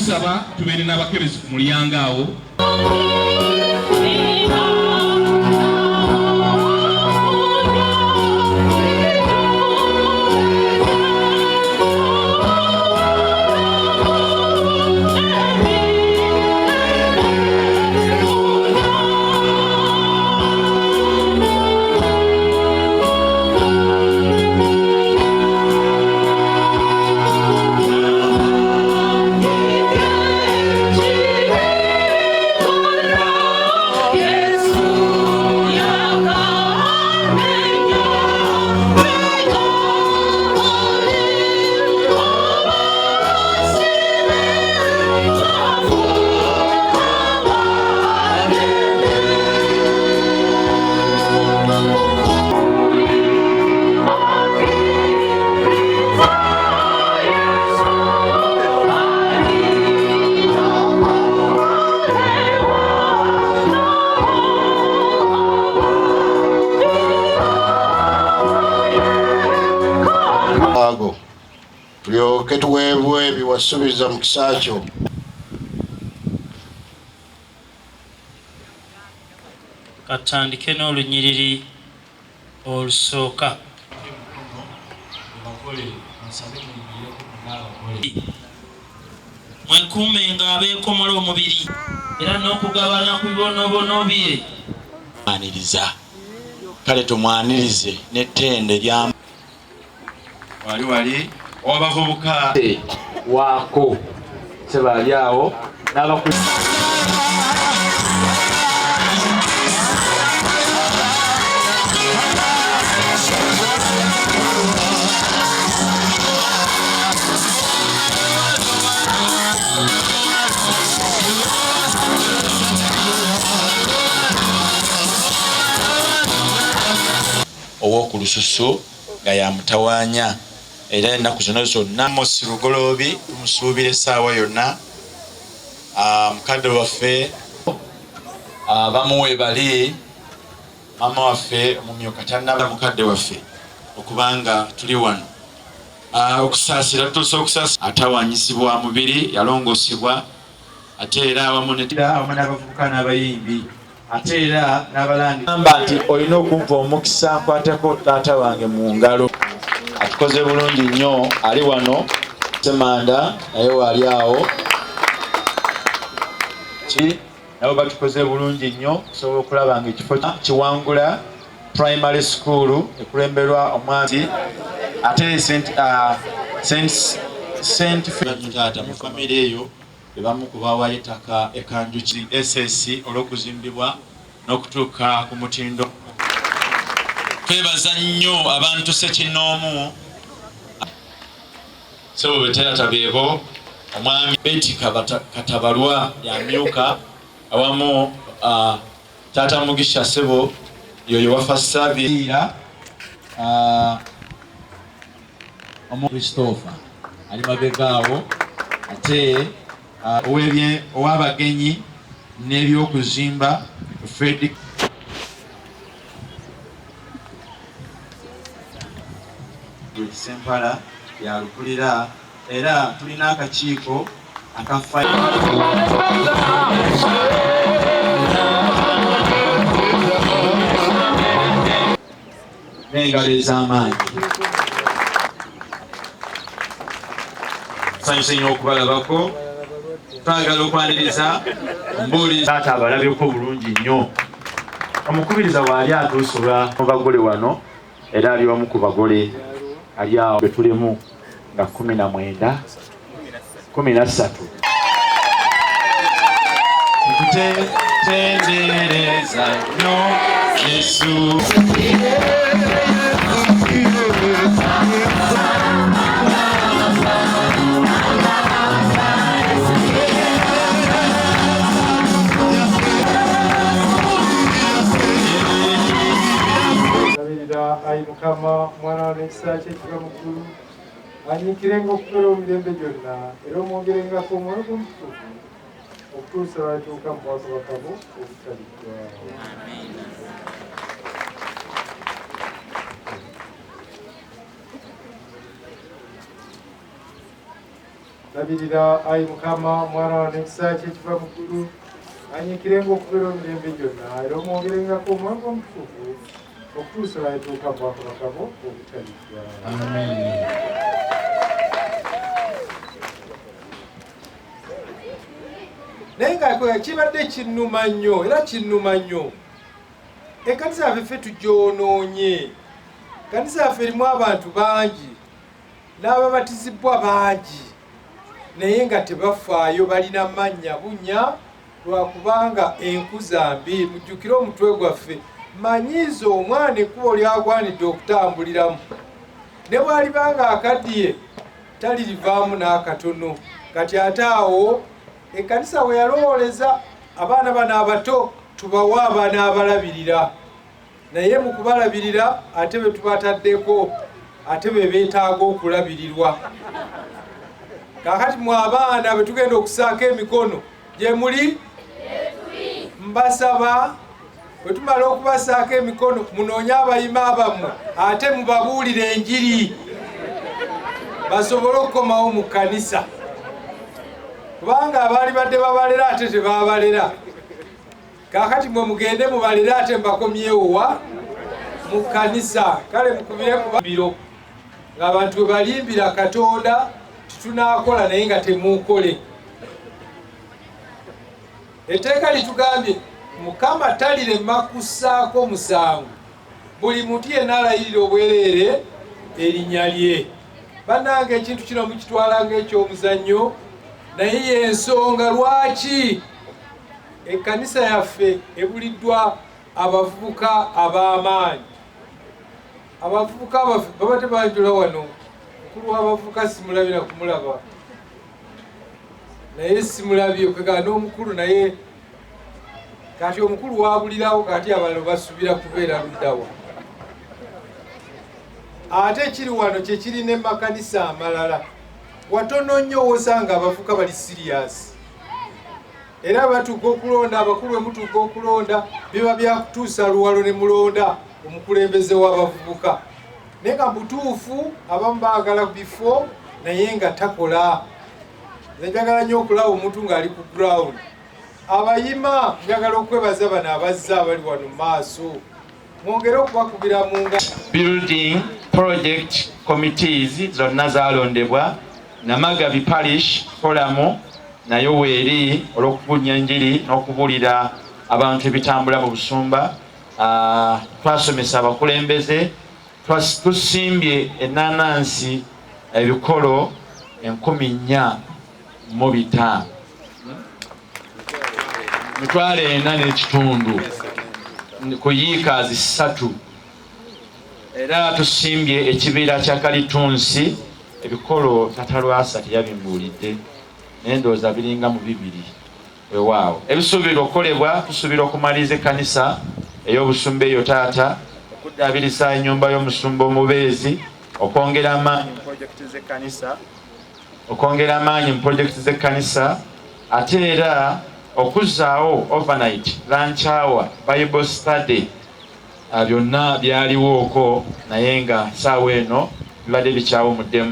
tusaba tubeere n'abakebezi ku mulyango awo. Tulyoke tuweebwe ebiwasuubiza mu kisa kyo. Katandike n'olunyiriri olusooka. Mwekuumenga abeekomola omubiri era n'okugabana ku bibonoobono bye. Aniriza kale tumwanirize n'ettende lya wali obavubuka waako sebali awo n'abakulu ow'okulususu nga yamutawaanya era ennaku zonna zonna Mosi Lugoloobi tumusuubira essaawa yonna. Mukadde waffe bamuwe bali mama waffe omumyuka tannaba mukadde waffe okubanga tuli wano okusaasira tutuuse okusaasira atawaanyisibwa mubiri yalongoosebwa ate era awamu n'abavubuka n'abayimbi ate era n'abalandi amba nti olina okumpa omukisa nkwateko taata wange mu ngalo atukoze bulungi nnyo ali wano semanda naye wali awo nabo batukoze bulungi nnyo osobola okulaba nga ekifo kiwangula primary school ekulemberwa omwami ate taata mu famire eyo bebamu kubawaayo ettaka ekanjuki SS olw'okuzimbibwa n'okutuuka ku mutindo. Twebaza nnyo abantu Ssekinnoomu so betata beebo omwami Betty Katabalwa ya myuka awamu taata Mugisha Ssebo yoyo wafa Saviira Christopher ali mabega awo ate ow'abagenyi n'ebyokuzimba Fred Sempala yalukulira era tulina akakiiko akafa n'engalo ez'amaanyi. Nsanyuse nnyo okubalabako, twagala okwaniriza mbuuliza taata abalabyeko bulungi nnyo. Omukubiriza waali atuusula mu bagole wano era ali wamu ku bagole ali awo betulimu nga 19 13 tukutendereza nnyo Yesu. Ayi Mukama mwana wa n'ekisa kye kiba mukulu anyiikirenga okukola emirembe gyonna era omwongerengako omwoyo gw'omutukuvu okutuusa lwalituuka mu bwakabaka bwo obutaliggwaawo. labirira ayi Mukama mwana wa n'ekisa kye kiva mu ggulu anyiikirenga okubeera emirembe gyonna era omwongerengako omwoyo omutukuvu okutuusa lwalituuka mu bwakabaka bwo obutaliggwa. Naye nga kibadde kinnuma nnyo era kinnuma nnyo. Ekkanisa yaffe ffe tugyonoonye. Ekkanisa yaffe erimu abantu bangi n'ababatizibwa bangi naye nga tebafaayo, balina mannya bunnya lwakubanga enkuza mbi. Mujjukire omutwe gwaffe, manyiiza omwana ekkubo lyagwanidde okutambuliramu ne bw'alibanga akaddiye talirivaamu n'akatono. Kati ate awo ekkanisa we yalowooleza abaana bano abato tubawe abaana abalabirira, naye mu kubalabirira ate be tubataddeko ate be beetaaga okulabirirwa. Kaakati mu abaana be tugenda okusaako emikono gye muli, mbasaba bwe tumala okubasaako emikono munoonye abayima abammwe ate mubabuulire enjiri basobole okukomawo mu kkanisa, kubanga abaali badde babalera ate tebabalera. Kaakati mwe mugende mubalere ate mbakomyewo wa mu kkanisa. Kale mukubire ku biro ng'abantu bwe balimbira Katonda tetunaakola naye nga temuukole. Etteeka litugambye Mukama talirema kussaako musango buli muntu yenna alayirira obwereere erinnya lye. Bannange ekintu kino mukitwala ng'ekyomuzannyo, naye y'ensonga lwaki ekkanisa yaffe ebuliddwa abavubuka ab'amaanyi. Abavubuka baffe baba tebanjula wano. Mukulu w'abavubuka simulabira kumulaba, naye simulabye kwegala n'omukulu naye kati omukulu wabulirawo, kati abalala basubira kubeera luddawa. Ate kiri wano kye kiri ne makanisa amalala. Watono nnyo wosanga abavubuka bali siriyasi era batuuka okulonda. Abakulu bwe mutuuka okulonda biba byakutuusa luwalo ne mulonda omukulembeze w'abavubuka, naye nga butuufu abamu baagala bifo naye nga takola. Njagala nnyo okulaba omuntu ng'ali ku ground. Abayima njagala okwebaza bano abazza abali wano mu maaso, mwongere okubakubira mu nga. Building project committees zonna zalondebwa. Namagabi parish forum nayo weeri olw'okubunya enjiri n'okubuulira abantu ebitambula mu busumba. Twasomesa abakulembeze, tusimbye ennaanansi ebikolo 4,400 4,400 ku yiikazi 3, era tusimbye ekibira kya Kalitunsi ebikolo tatalwasa teyabimbuulidde naye ndowooza biringa mu 2 weewaawo. Ebisuubirwa okukolebwa, tusuubira okumaliriza ekkanisa ey'obusumba eyo taata, okuddaabiriza ennyumba y'omusumba omubeezi, okwongera amaanyi mu projekiti z'ekkanisa, ate era okuzzaawo overnight lunch hour, Bible study. Byonna byaliwo okwo naye nga saawa eno bibadde bikyawumuddemu.